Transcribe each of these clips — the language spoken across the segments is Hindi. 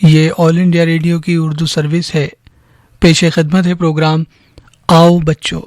ये ऑल इंडिया रेडियो की उर्दू सर्विस है। पेशे खिदमत है प्रोग्राम आओ बच्चों।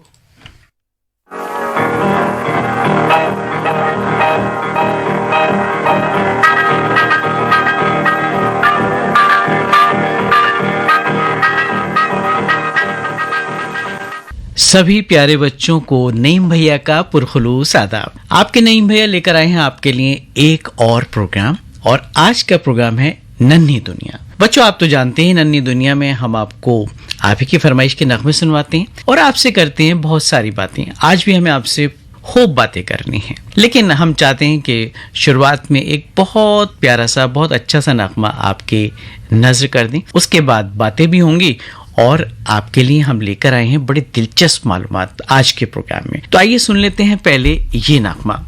सभी प्यारे बच्चों को नईम भैया का पुरखुलूस आदाब। आपके नईम भैया लेकर आए हैं आपके लिए एक और प्रोग्राम, और आज का प्रोग्राम है नन्ही दुनिया। बच्चों, आप तो जानते हैं नन्ही दुनिया में हम आपको आप ही की फरमाइश के नगमे सुनवाते हैं और आपसे करते हैं बहुत सारी बातें। आज भी हमें आपसे खूब बातें करनी है, लेकिन हम चाहते हैं कि शुरुआत में एक बहुत प्यारा सा, बहुत अच्छा सा नगमा आपके नजर कर दें। उसके बाद बातें भी होंगी और आपके लिए हम लेकर आए हैं बड़े दिलचस्प मालूमात आज के प्रोग्राम में। तो आइए सुन लेते हैं पहले ये नगमा।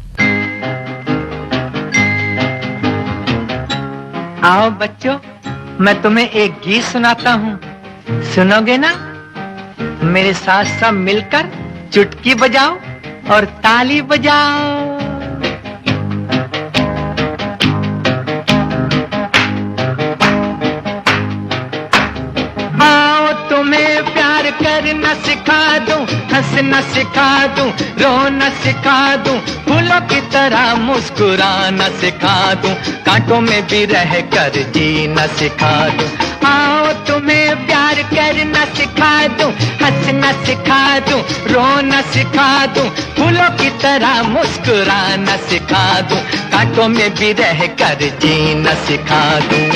आओ बच्चों, मैं तुम्हें एक गीत सुनाता हूँ, सुनोगे ना? मेरे साथ सब मिलकर चुटकी बजाओ और ताली बजाओ। करना सिखा दूं, हंसना सिखा दूं, रोना सिखा दूं, फूलों की तरह मुस्कुराना सिखा दूं, कांटों में भी रह कर जीना सिखा दूं। आओ तुम्हें प्यार करना सिखा दूं, हंसना सिखा दूं, रोना सिखा दूं, फूलों की तरह मुस्कुराना सिखा दूं, कांटों में भी रह कर जीना सिखा दूं।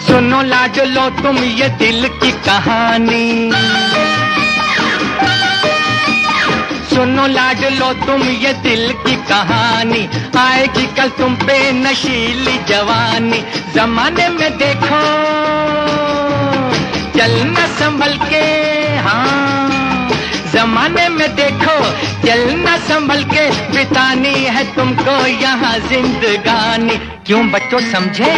सुनो लाजो लो तुम ये दिल की कहानी, सुनो लाज लो तुम ये दिल की कहानी, आएगी कल तुम पे नशीली जवानी। जमाने में देखो चलना संभल के, हाँ जमाने में देखो चलना संभल के, बितानी है तुमको यहाँ जिंदगानी। क्यों बच्चों समझे?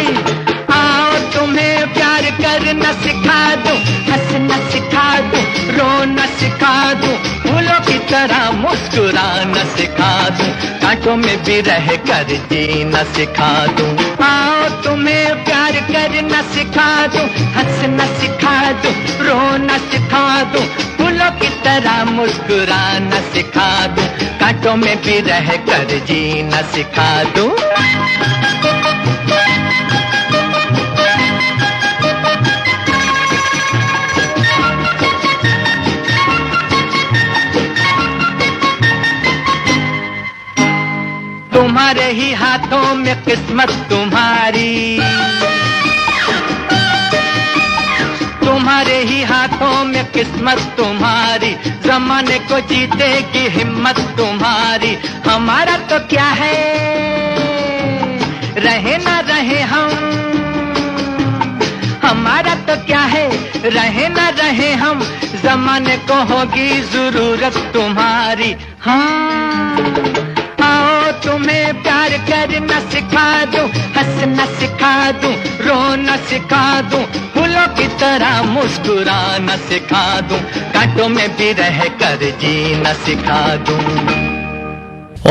आओ तुम्हें प्यार करना सिखा दूं, हंसना सिखा दूं, रोना सिखा दूं, फूलों की तरह मुस्कुराना सिखा दूं, कांटों में भी रह कर जीना सिखा दूं। आओ तुम्हें प्यार करना सिखा दूं, हंसना सिखा दूं, रोना सिखा दूं, फूलों की तरह मुस्कुराना सिखा दूं, कांटों में भी रह कर जीना सिखा दूं। तुम्हारे ही हाथों में किस्मत तुम्हारी, तुम्हारे ही हाथों में किस्मत तुम्हारी, जमाने को जीतेगी हिम्मत तुम्हारी। हमारा तो क्या है, रहे ना रहे हम, हमारा तो क्या है, रहे ना रहे हम, जमाने को होगी जरूरत तुम्हारी। हाँ आओ तुम्हें प्यार करना सिखा दूं, हंसना सिखा दूं, रोना सिखा दूं, फूलों की तरह मुस्कुराना सिखा दूं, कांटों में भी रह कर जीना सिखा दूं।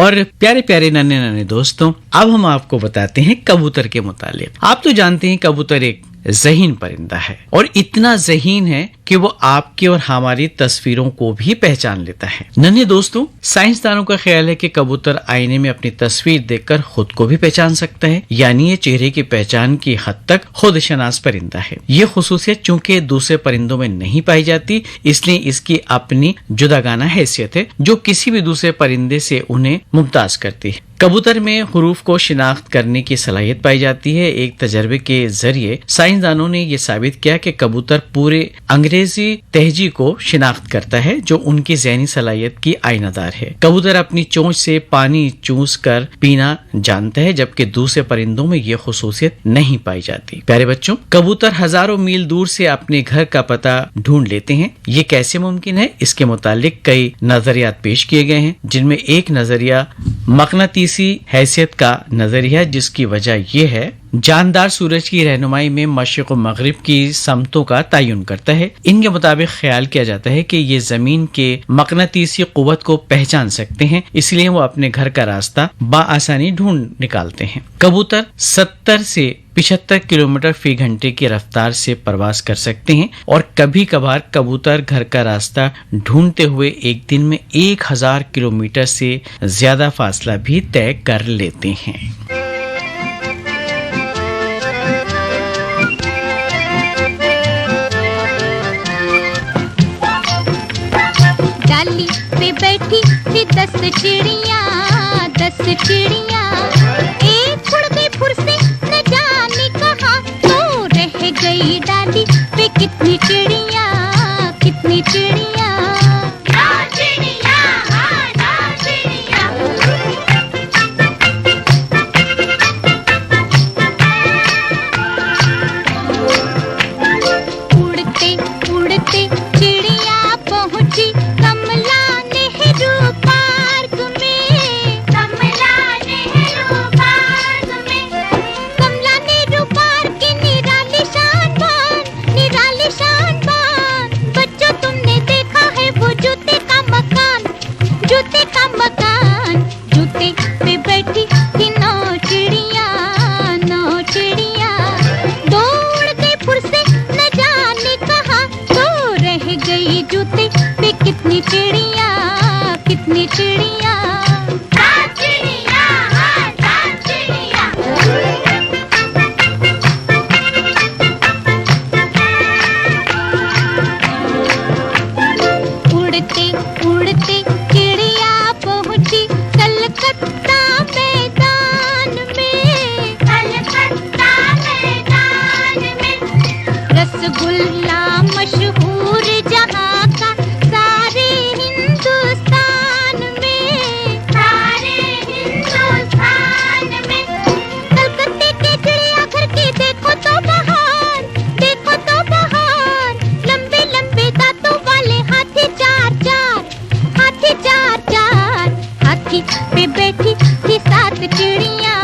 और प्यारे प्यारे नन्हे नन्हे दोस्तों, अब हम आपको बताते हैं कबूतर के मुतालिक। आप तो जानते हैं कबूतर एक ज़हीन परिंदा है, और इतना ज़हीन है कि वो आपकी और हमारी तस्वीरों को भी पहचान लेता है। नन्हे दोस्तों, साइंसदानों का ख्याल है कि कबूतर आईने में अपनी तस्वीर देखकर खुद को भी पहचान सकता है, यानी ये चेहरे की पहचान की हद तक खुदशनास परिंदा है। ये खुसूसियत चूंकि दूसरे परिंदों में नहीं पाई जाती, इसलिए इसकी अपनी जुदागाना हैसियत है जो किसी भी दूसरे परिंदे से उन्हें मुमताज करती है। कबूतर में हुरूफ को शिनाख्त करने की सलाहियत पाई जाती है। एक तजर्बे के जरिए साइंसदानों ने यह साबित किया कि कबूतर पूरे अंग्रेजी तहजी को शिनाख्त करता है, जो उनकी ज़हनी सलाहियत की आईनादार है। कबूतर अपनी चोंच से पानी चूस कर पीना जानता है, जबकि दूसरे परिंदों में यह खुसूसियत नहीं पाई जाती। प्यारे बच्चों, कबूतर हजारों मील दूर से अपने घर का पता ढूंढ लेते हैं। ये कैसे मुमकिन है? इसके मुतालिक कई नजरियात पेश किए गए हैं, जिनमें एक नजरिया मकनातीसी हैसियत का नजरिया, जिसकी वजह यह है जानदार सूरज की रहनुमाई में मशरिक और मगरिब की समतों का तयन करता है। इनके मुताबिक ख्याल किया जाता है कि ये जमीन के मकनातीसी कुव्वत को पहचान सकते हैं, इसलिए वो अपने घर का रास्ता बाआसानी ढूंढ निकालते हैं। कबूतर 70 से 75 किलोमीटर फी घंटे की रफ्तार से प्रवास कर सकते हैं और कभी कभार कबूतर घर का रास्ता ढूंढते हुए एक दिन में 1000 किलोमीटर से ज्यादा फासला भी तय कर लेते हैं। डाली पे बैठी थी 10 चिड़िया, एक उड़ गई फुर से न जाने कहाँ, तो रह गई डाली पे कितनी चिड़िया। उड़ते उड़ते चिड़िया पहुंची कमला नेहरू पार्क में। कमला नेहरू पार्क की निराली शान बान। बच्चों तुमने देखा है वो जूते का मकान। जूते पे बैठी थी 9 चिड़िया। दौड़ गई फुर से न जाने कहाँ, तो रह गई जूते पे कितनी चिड़िया। 7 चिड़िया। उड़ते उड़ते चिड़िया पहुंची कलकत्ता मैदान में। रसगुल्ला मशहूर जहाँ का सारे हिंदुस्तान में। कलकत्ते के चिड़ियाघर की देखो तो बहार। लंबे लंबे दांतों वाले हाथी 4 हाथी पे बैठी थी 7 चिड़िया।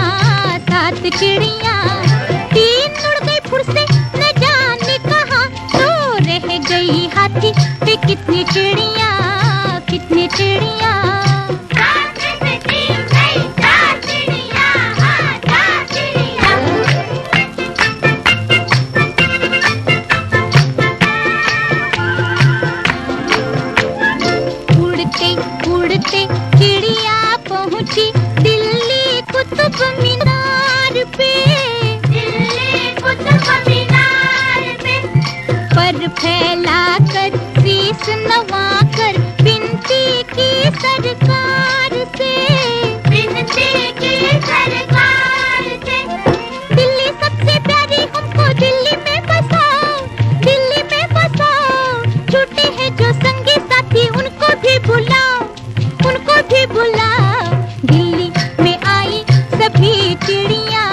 3 उड़ गई फुर से न जाने कहाँ, तो रह गई हाथी पे कितनी चिड़िया। उड़ते उड़ते चिड़िया पहुंची दिल्ली कुतुब मीनार पे। पर फैला कर शीस नवा कर विनती की सरकार से। दिल्ली सबसे प्यारी हमको दिल्ली में बसाओ। छूटे हैं जो संगी साथी उनको भी बुलाओ। दिल्ली में आई सभी चिड़िया।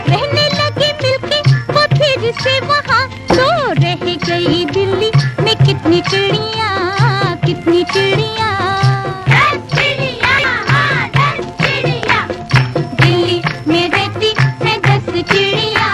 रहने लगी मिलके वो फिर से वहाँ, तो रह गई दिल्ली में कितनी चिड़िया। 10 चिड़िया। दिल्ली में रहती है 10 चिड़िया।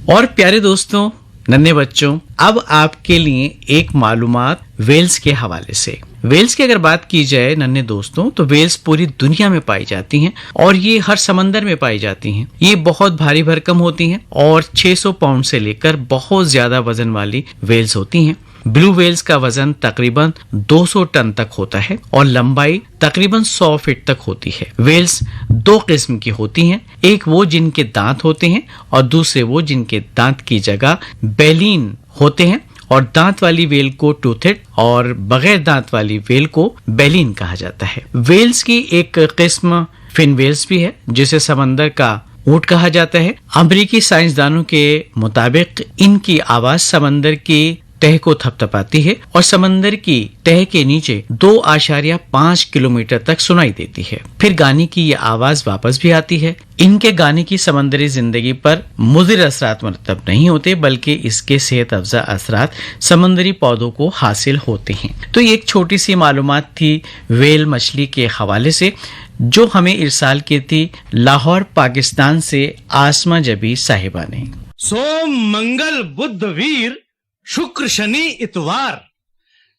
और प्यारे दोस्तों, नन्हे बच्चों, अब आपके लिए एक मालूमात वेल्स के हवाले से। वेल्स की अगर बात की जाए नन्हे दोस्तों, तो वेल्स पूरी दुनिया में पाई जाती हैं और ये हर समंदर में पाई जाती हैं। ये बहुत भारी भरकम होती हैं और 600 पाउंड से लेकर बहुत ज्यादा वजन वाली वेल्स होती हैं। ब्लू वेल्स का वजन तकरीबन 200 टन तक होता है और लंबाई तकरीबन 100 फीट तक होती है। वेल्स 2 किस्म की होती हैं, एक वो जिनके दांत होते हैं और दूसरे वो जिनके दांत की जगह बैलीन होते हैं। और दांत वाली वेल को टूथेड और बगैर दांत वाली वेल को बैलीन कहा जाता है। वेल्स की एक किस्म फिन वेल्स भी है जिसे समंदर का ऊंट कहा जाता है। अमेरिकी साइंसदानों के मुताबिक इनकी आवाज समंदर की तह को थपथपाती है और समंदर की तह के नीचे 2.5 किलोमीटर तक सुनाई देती है। फिर गाने की ये आवाज वापस भी आती है। इनके गाने की समंदरी जिंदगी पर मुज़िर असरात मरतब नहीं होते, बल्कि इसके सेहत अफजा असरात समंदरी पौधों को हासिल होते हैं। तो ये एक छोटी सी मालूमात थी वेल मछली के हवाले से, जो हमें इरसाल की थी लाहौर पाकिस्तान से आसमा जबी साहिबा ने। सोम मंगल बुध वीर शुक्र शनि इतवार,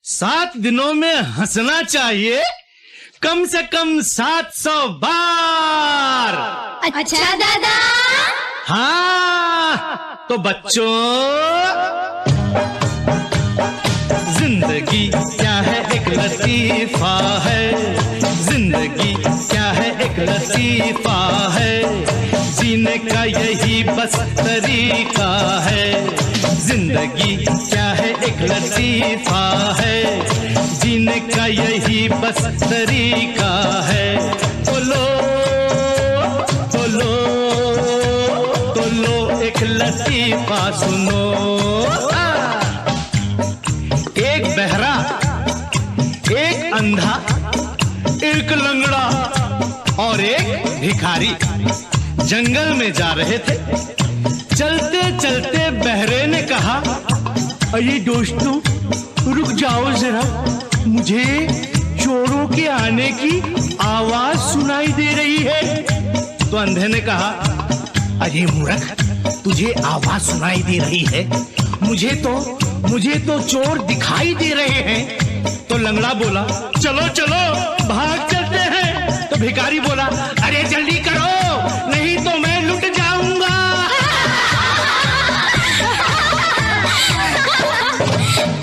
7 दिनों में हंसना चाहिए कम से कम 700 बार। अच्छा दादा। हाँ तो बच्चों, जिंदगी क्या है एक लतीफा है, जिंदगी क्या है एक लतीफा है, जीने का यही बस तरीका है। जिंदगी क्या है एक लतीफा है, जीने का यही बस तरीका है। बोलो बोलो बोलो एक लतीफा सुनो। एक बहरा, एक अंधा, एक लंगड़ा और एक भिखारी जंगल में जा रहे थे। चलते चलते बहरे ने कहा, अरे दोस्तों रुक जाओ जरा, मुझे चोरों के आने की आवाज सुनाई दे रही है। तो अंधे ने कहा, अरे मूर्ख, तुझे आवाज सुनाई दे रही है, मुझे तो चोर दिखाई दे रहे हैं। तो लंगड़ा बोला, चलो चलो भाग चलते हैं। तो भिखारी बोला, अरे जल्दी करो नहीं तो मैं लुट जाऊंगा।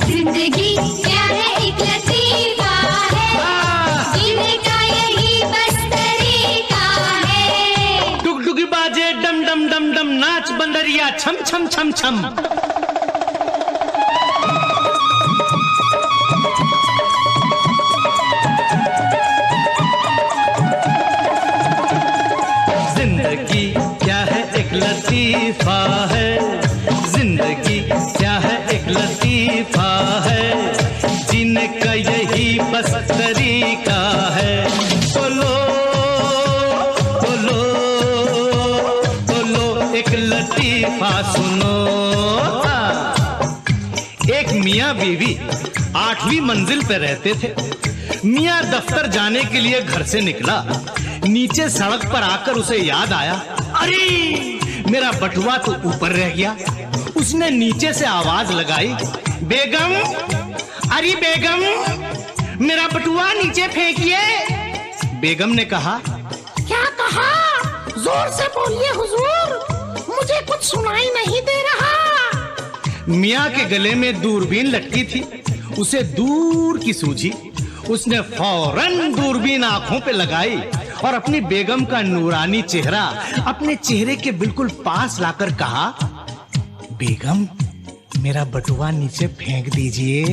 जिंदगी क्या है एक लतीफा है, जीने का यही बस तरीका है। डुगडुगी बाजे डम डम डम डम, नाच बंदरिया छम छम छम छम। जिंदगी क्या है एक लतीफा है, जिंदगी क्या है एक लतीफा है, जीने का यही बस तरीका है। बोलो बोलो बोलो एक लतीफा सुनो। एक मियाँ बीवी 8वीं मंजिल पे रहते थे। मियाँ दफ्तर जाने के लिए घर से निकला। नीचे सड़क पर आकर उसे याद आया, अरे मेरा बटुआ तो ऊपर रह गया। उसने नीचे से आवाज लगाई, बेगम, अरे बेगम, मेरा बटुआ नीचे फेंकिए। बेगम ने कहा, क्या कहा? जोर से बोलिए हुजूर, मुझे कुछ सुनाई नहीं दे रहा। मियाँ के गले में दूरबीन लटकी थी, उसे दूर की सूझी। उसने फौरन दूरबीन आंखों पे लगाई और अपनी बेगम का नूरानी चेहरा अपने चेहरे के बिल्कुल पास लाकर कहा, बेगम, मेरा बटुआ नीचे फेंक दीजिए।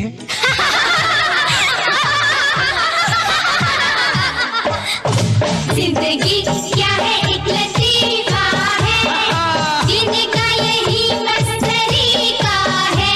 जिंदगी क्या है एक लतीफा है, जीने का यही बस तरीका है।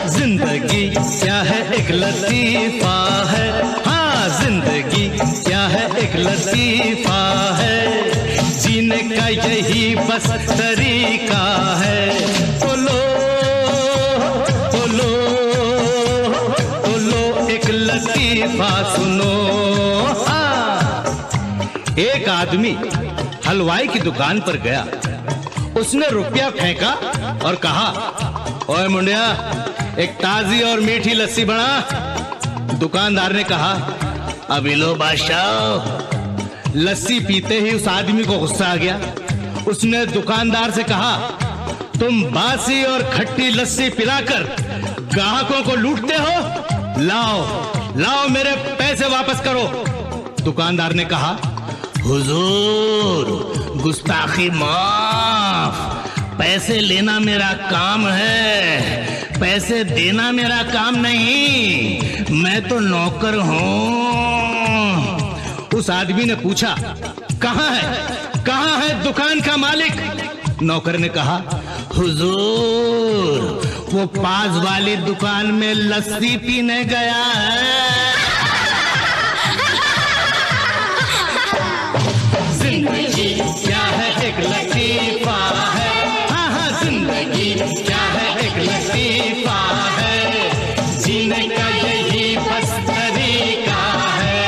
जिंदगी क्या है एक लतीफा है, हाँ जिंदगी क्या है एक लतीफा है, जीने का यही बस तरीका है। बोलो बोलो बोलो एक लतीफा सुनो। हाँ, एक आदमी हलवाई की दुकान पर गया। उसने रुपया फेंका और कहा, ओए मुंडिया, एक ताजी और मीठी लस्सी बना। दुकानदार ने कहा, अभी लो बादशाह। लस्सी पीते ही उस आदमी को गुस्सा आ गया। उसने दुकानदार से कहा, तुम बासी और खट्टी लस्सी पिलाकर ग्राहकों को लूटते हो, लाओ लाओ मेरे पैसे वापस करो। दुकानदार ने कहा, हुजूर गुस्ताखी माफ, पैसे लेना मेरा काम है, पैसे देना मेरा काम नहीं। मैं तो नौकर हूँ। उस आदमी ने पूछा, कहाँ है दुकान का मालिक? नौकर ने कहा, हुजूर वो पास वाली दुकान में लस्सी पीने गया है। जिंदगी क्या है एक लतीफा है, हाँ जिंदगी क्या है एक लतीफा है, जीने का यही बस तरीका है।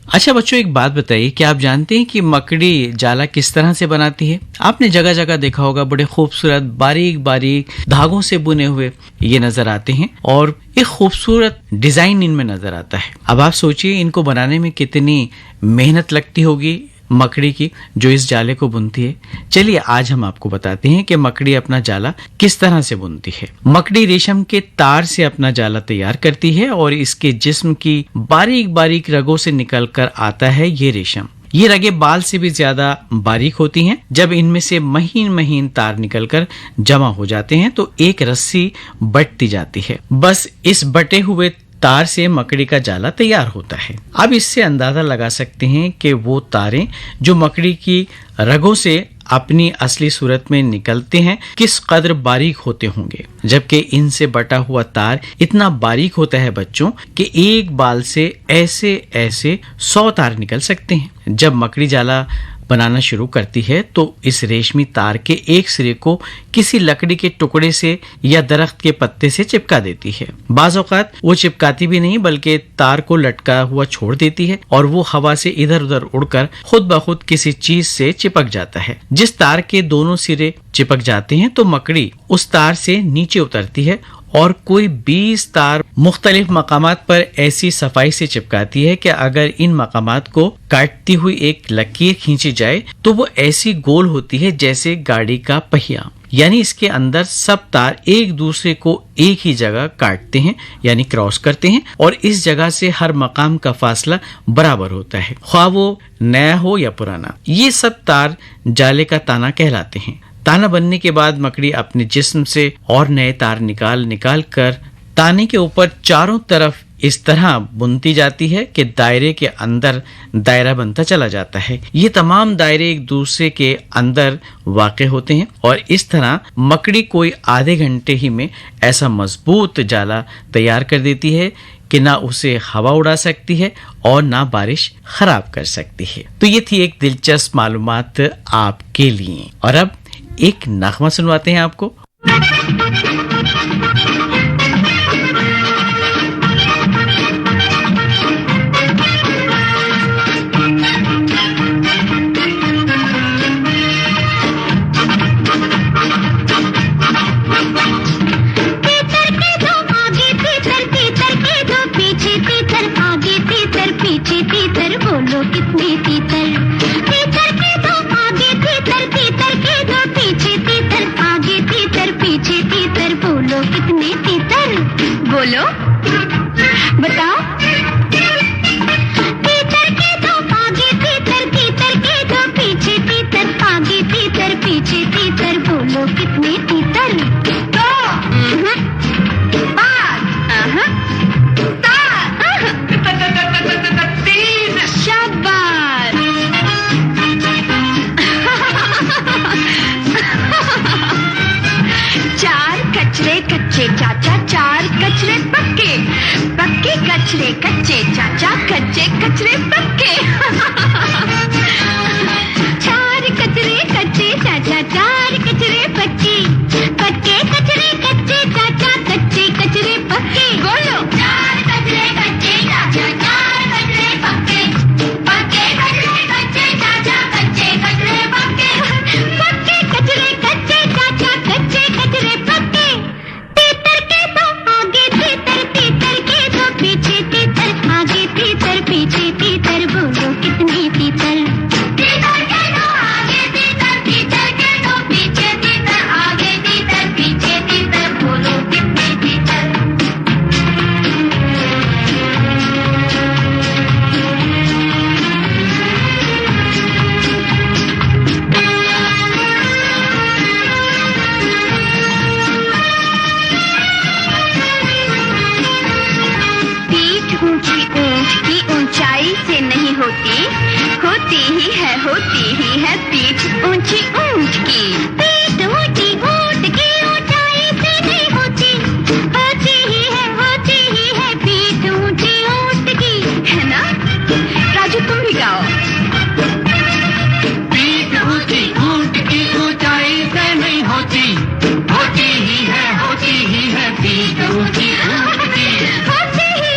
अच्छा बच्चों, एक बात बताइए, क्या आप जानते हैं कि मकड़ी जाला किस तरह से बनाती है? आपने जगह जगह देखा होगा, बड़े खूबसूरत बारीक बारीक धागों से बुने हुए ये नजर आते हैं और एक खूबसूरत डिजाइन इनमें नजर आता है। अब आप सोचिए इनको बनाने में कितनी मेहनत लगती होगी मकड़ी की, जो इस जाले को बुनती है। चलिए आज हम आपको बताते हैं कि मकड़ी अपना जाला किस तरह से बुनती है। मकड़ी रेशम के तार से अपना जाला तैयार करती है और इसके जिस्म की बारीक बारीक रगों से निकलकर आता है ये रेशम। ये रगे बाल से भी ज्यादा बारीक होती हैं। जब इनमें से महीन महीन तार निकलकर जमा हो जाते हैं तो एक रस्सी बटती जाती है। बस इस बटे हुए तार से मकड़ी का जाला तैयार होता है। अब इससे अंदाजा लगा सकते हैं कि वो तारें जो मकड़ी की रगों से अपनी असली सूरत में निकलते हैं किस कदर बारीक होते होंगे, जबकि इनसे बटा हुआ तार इतना बारीक होता है बच्चों कि एक बाल से ऐसे ऐसे 100 तार निकल सकते हैं। जब मकड़ी जाला बनाना शुरू करती है तो इस रेशमी तार के एक सिरे को किसी लकड़ी के टुकड़े से या दरख्त के पत्ते से चिपका देती है। बाज़ औक़ात वो चिपकाती भी नहीं बल्कि तार को लटका हुआ छोड़ देती है और वो हवा से इधर उधर उड़कर खुद ब खुद किसी चीज से चिपक जाता है। जिस तार के दोनों सिरे चिपक जाते हैं तो मकड़ी उस तार से नीचे उतरती है और कोई 20 तार मुख्तलिफ मकामात पर ऐसी सफाई से चिपकाती है कि अगर इन मकामात को काटती हुई एक लकीर खींची जाए तो वो ऐसी गोल होती है जैसे गाड़ी का पहिया। यानी इसके अंदर सब तार एक दूसरे को एक ही जगह काटते हैं यानी क्रॉस करते हैं और इस जगह से हर मकाम का फासला बराबर होता है, ख्वाह वो नया हो या पुराना। ये सब तार जाले का ताना कहलाते हैं। ताना बनने के बाद मकड़ी अपने जिस्म से और नए तार निकाल कर ताने के ऊपर चारों तरफ इस तरह बुनती जाती है कि दायरे के अंदर दायरा बनता चला जाता है। ये तमाम दायरे एक दूसरे के अंदर वाक़े होते हैं और इस तरह मकड़ी कोई आधे घंटे ही में ऐसा मजबूत जाला तैयार कर देती है कि ना उसे हवा उड़ा सकती है और ना बारिश खराब कर सकती है। तो ये थी एक दिलचस्प मालूमात आपके लिए। और अब एक नगमा सुनवाते हैं आपको। बोलो बताओ। तीतर के दो आगे तीतर, तीतर के दो पीछे तीतर, आगे तीतर पीछे तीतर, बोलो कितने तीतर? दो, तीन। शाबाश। चार कचरे कच्चे चाचा, चार कचरे पक्के, पक्के कचरे कच्चे चाचा, कच्चे कचरे पक्के। चार कचरे कच्चे चाचा, चार कचरे पक्के, पक्के कचरे कच्चे चाचा, कच्चे कचरे पक्के। बोलो चार कचरे कच्चे चाचा, चार कचरे पक्के, पक्के कचरे कच्चे चाचा, कच्चे कचरे पक्के, पक्के कचरे कच्चे चाचा, कच्चे कचरे पक्के। तीतर के दो आगे तीतर, तीतर के दो पीछे तीतर, आगे तीतर पीछे होती ही है पीठ ऊंची ऊंट की। पीठ ऊंची ऊंट की ऊंचाई से नहीं होती, होती ही है पीठ ऊंची ऊंट की, है ना? राजू तुम भी गाओ। पीठ ऊंची ऊंट की ऊंचाई से नहीं होती, होती ही है पीठ ऊंची ऊंट की। होती ही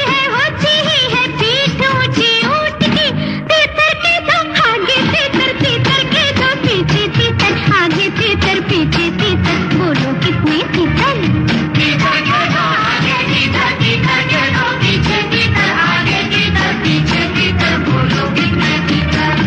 है पीठ ऊंची ऊंट की। तीतर के दो आगे तीतर, तीतर के दो पीछे तीतर, आगे तीतर पीछे तीतर, बोलो कितने तीतर? तीतर के दो आगे तीतर, तीतर के दो पीछे तीतर, आगे तीतर पीछे तीतर, बोलो कितने तीतर?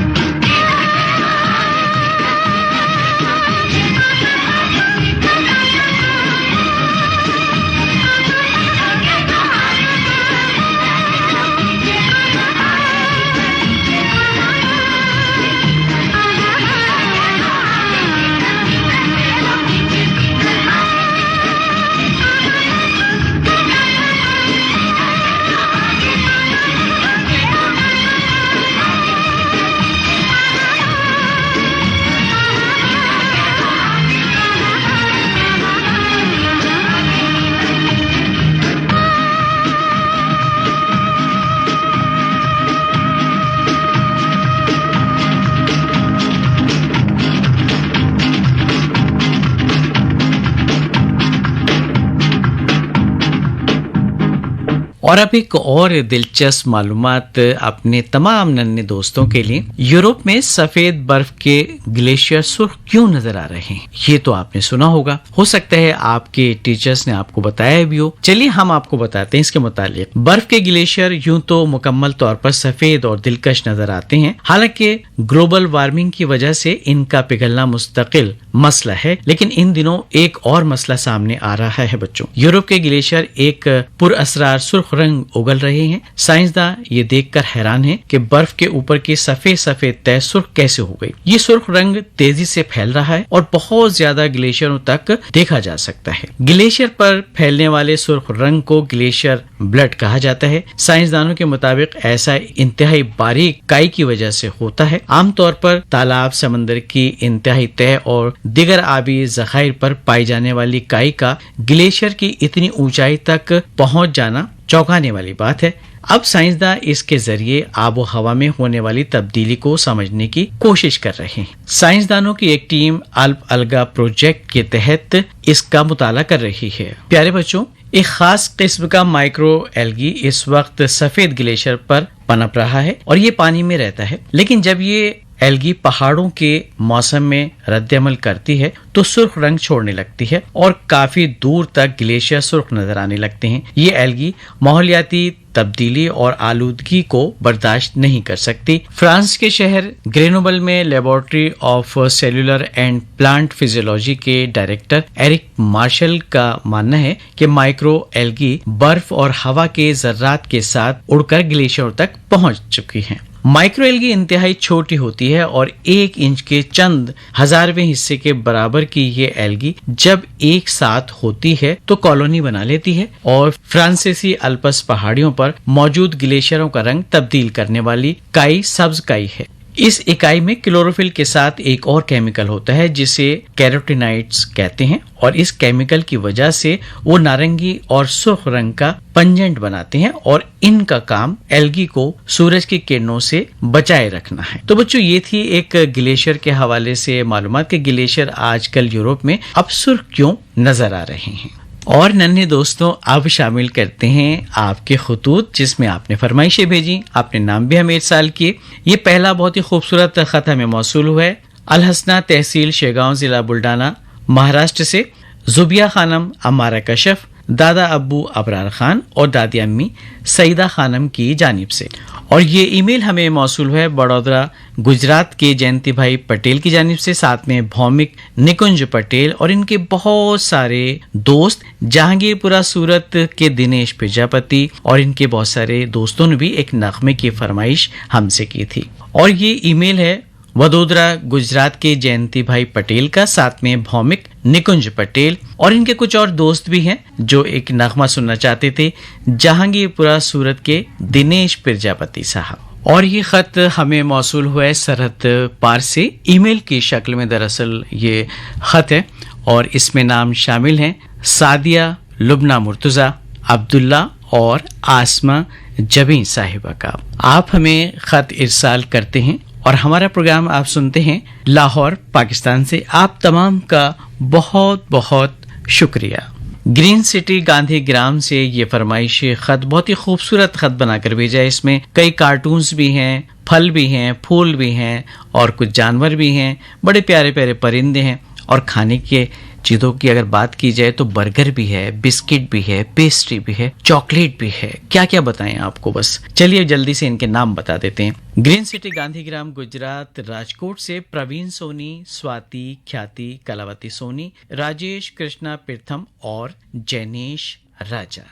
और अब एक और दिलचस्प मालूमात अपने तमाम नन्हे दोस्तों के लिए। यूरोप में सफेद बर्फ के ग्लेशियर सुर्ख क्यों नजर आ रहे हैं, ये तो आपने सुना होगा। हो सकता है आपके टीचर्स ने आपको बताया भी हो। चलिए हम आपको बताते हैं इसके मुतालिक। बर्फ के ग्लेशियर यूं तो मुकम्मल तौर पर सफेद और दिलकश नजर आते हैं, हालांकि ग्लोबल वार्मिंग की वजह से इनका पिघलना मुस्तकिल मसला है। लेकिन इन दिनों एक और मसला सामने आ रहा है बच्चों। यूरोप के ग्लेशियर एक पुरअसरार सुर्ख रंग उगल रहे हैं। साइंसदान ये देखकर हैरान हैं कि बर्फ के ऊपर की सफेद सफेद तह सुर्ख कैसे हो गई। ये सुर्ख रंग तेजी से फैल रहा है और बहुत ज्यादा ग्लेशियरों तक देखा जा सकता है। ग्लेशियर पर फैलने वाले सुर्ख रंग को ग्लेशियर ब्लड कहा जाता है। साइंसदानों के मुताबिक ऐसा इंतहाई बारीक काई की वजह से होता है। आमतौर पर तालाब, समंदर की इंतहाई तह और दिगर आबी जखायर पर पाई जाने वाली काई का ग्लेशियर की इतनी ऊंचाई तक पहुंच जाना चौंकाने वाली बात है। अब साइंसदान इसके जरिए आबो हवा में होने वाली तब्दीली को समझने की कोशिश कर रहे हैं। साइंसदानों की एक टीम अल्प अलगा प्रोजेक्ट के तहत इसका मुताला कर रही है। प्यारे बच्चों, एक खास किस्म का माइक्रो एल्गी इस वक्त सफेद ग्लेशियर पर पनप रहा है और ये पानी में रहता है। लेकिन जब ये एल्गी पहाड़ों के मौसम में रद्द-ए-अमल करती है तो सुर्ख रंग छोड़ने लगती है और काफी दूर तक ग्लेशियर सुर्ख नजर आने लगते हैं। ये एल्गी माहौलियाती तब्दीली और आलूदगी को बर्दाश्त नहीं कर सकती। फ्रांस के शहर ग्रेनोबल में laboratory of cellular and plant physiology के डायरेक्टर एरिक मार्शल का मानना है कि माइक्रो एल्गी बर्फ और हवा के जर्रात के साथ उड़कर ग्लेशियरों तक पहुंच चुकी हैं। माइक्रो एल्गी इंतहाई छोटी होती है और 1 इंच के चंद हजारवें हिस्से के बराबर की ये एल्गी जब एक साथ होती है तो कॉलोनी बना लेती है और फ्रांसीसी अल्पस पहाड़ियों पर मौजूद ग्लेशियरों का रंग तब्दील करने वाली काई सब्ज काई है। इस इकाई में क्लोरोफिल के साथ एक और केमिकल होता है जिसे कैरोटीनाइड्स कहते हैं और इस केमिकल की वजह से वो नारंगी और सुर्ख रंग का पंजेंट बनाते हैं और इनका काम एल्गी को सूरज की किरणों से बचाए रखना है। तो बच्चों, ये थी एक ग्लेशियर के हवाले से मालूमात कि ग्लेशियर आजकल यूरोप में अब सुर्ख क्यों नजर आ रहे हैं। और नन्हे दोस्तों, अब शामिल करते हैं आपके खुतूत जिसमें आपने फरमाइशें भेजी, आपने नाम भी हमें इरसाल किए। ये पहला बहुत ही खूबसूरत खत हमें मौसूल हुआ है अलहसना तहसील शेगांव जिला बुल्डाना महाराष्ट्र से जुबिया खानम अमारा कशफ, दादा अब्बू अबरार खान और दादी अम्मी सईदा खानम की जानिब से। और ये ईमेल हमें मौसूल है बड़ौदरा गुजरात के जयंती भाई पटेल की जानिब से, साथ में भौमिक निकुंज पटेल और इनके बहुत सारे दोस्त जहांगीरपुरा सूरत के दिनेश प्रजापति और इनके बहुत सारे दोस्तों ने भी एक नगमे की फरमाइश हमसे की थी। और ये ईमेल है वडोदरा गुजरात के जयंती भाई पटेल का, साथ में भौमिक निकुंज पटेल और इनके कुछ और दोस्त भी हैं जो एक नगमा सुनना चाहते थे, जहांगीरपुरा सूरत के दिनेश प्रजापति साहब। और ये खत हमें मौसूल हुआ है सरहद पार से, ईमेल की शक्ल में दरअसल ये खत है और इसमें नाम शामिल हैं सादिया लुबना मुर्तज़ा, अब्दुल्ला और आसमा जबीन साहिबा का। आप हमें खत इरसाल करते हैं और हमारा प्रोग्राम आप सुनते हैं लाहौर पाकिस्तान से। आप तमाम का बहुत बहुत शुक्रिया। ग्रीन सिटी गांधी ग्राम से ये फरमाइश खत बहुत ही खूबसूरत खत बनाकर भेजा है। इसमें कई कार्टून्स भी हैं, फल भी हैं, फूल भी हैं और कुछ जानवर भी हैं, बड़े प्यारे प्यारे परिंदे हैं। और खाने के चीज़ों की अगर बात की जाए तो बर्गर भी है, बिस्किट भी है, पेस्ट्री भी है, चॉकलेट भी है। क्या क्या बताएं आपको, बस चलिए जल्दी से इनके नाम बता देते हैं। ग्रीन सिटी गांधीग्राम गुजरात राजकोट से प्रवीण सोनी, स्वाति, ख्याति, कलावती सोनी, राजेश कृष्णा प्रथम और जैनेश राजा।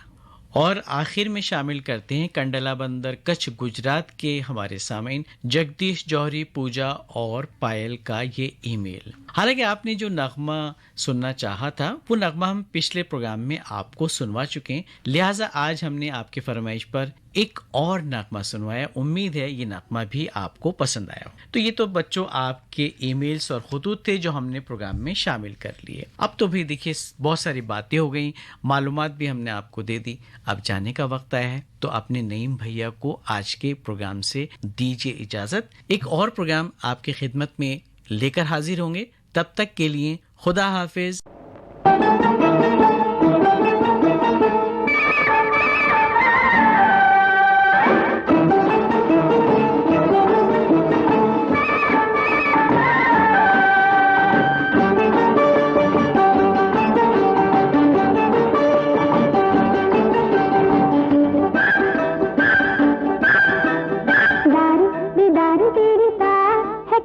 और आखिर में शामिल करते हैं कंडला बंदर कच्छ गुजरात के हमारे सामीन जगदीश जौहरी, पूजा और पायल का ये ईमेल। हालांकि आपने जो नगमा सुनना चाहा था वो नगमा हम पिछले प्रोग्राम में आपको सुनवा चुके हैं, लिहाजा आज हमने आपकी फरमाइश पर एक और नगमा सुनवाया। उम्मीद है ये नगमा भी आपको पसंद आया। तो ये तो बच्चों आपके ईमेल्स और खुतूत थे जो हमने प्रोग्राम में शामिल कर लिए। अब तो भी देखिए बहुत सारी बातें हो गई, मालूमात भी हमने आपको दे दी। अब जाने का वक्त आया है, तो अपने नईम भैया को आज के प्रोग्राम से दीजिए इजाजत। एक और प्रोग्राम आपकी खिदमत में लेकर हाजिर होंगे, तब तक के लिए खुदा हाफिज।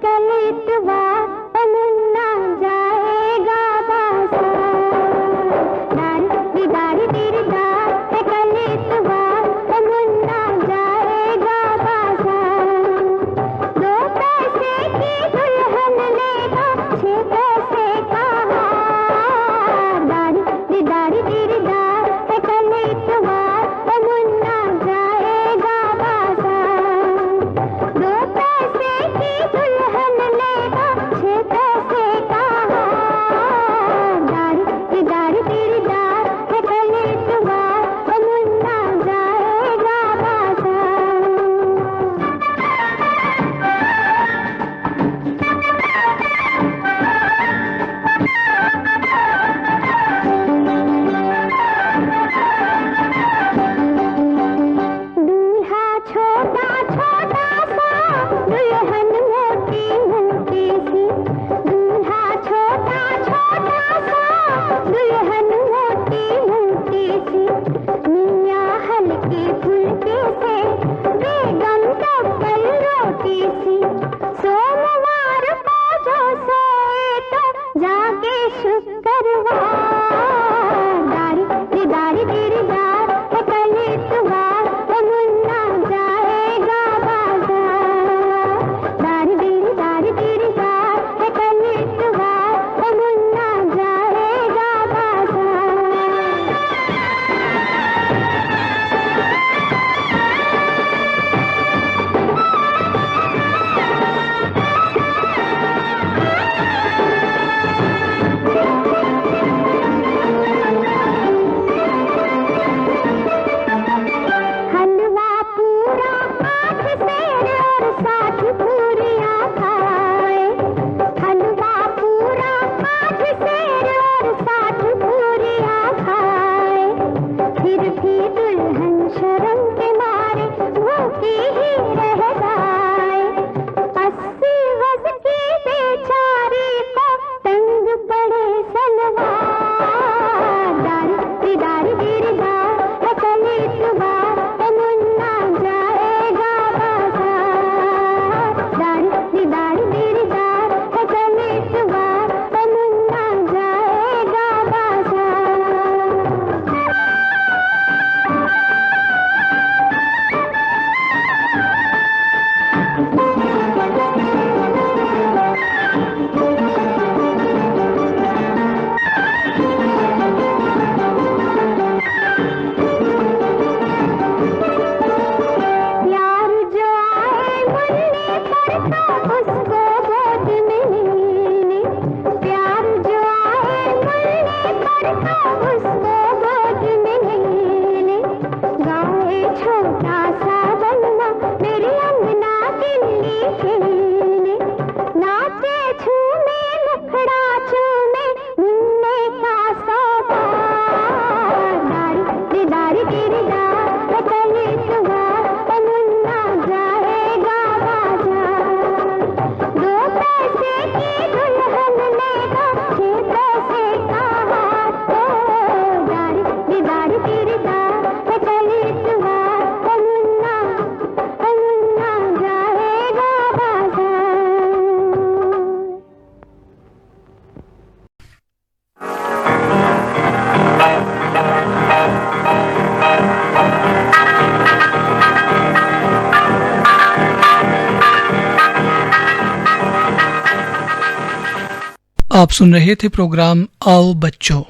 कल इतवार, जाएगा बाजार। आप सुन रहे थे प्रोग्राम आओ बच्चों।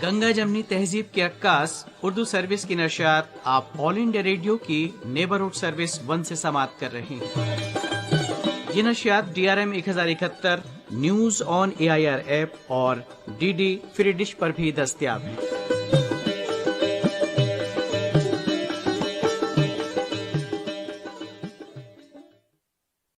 गंगा जमनी तहजीब के अक्कास उर्दू सर्विस की नशियात आप ऑल इंडिया रेडियो की नेबरहुड सर्विस 1 से समाप्त कर रहे हैं। ये नशियात DRM 1071 news on AIR app और DD फ्री डिश पर भी दस्तयाब है।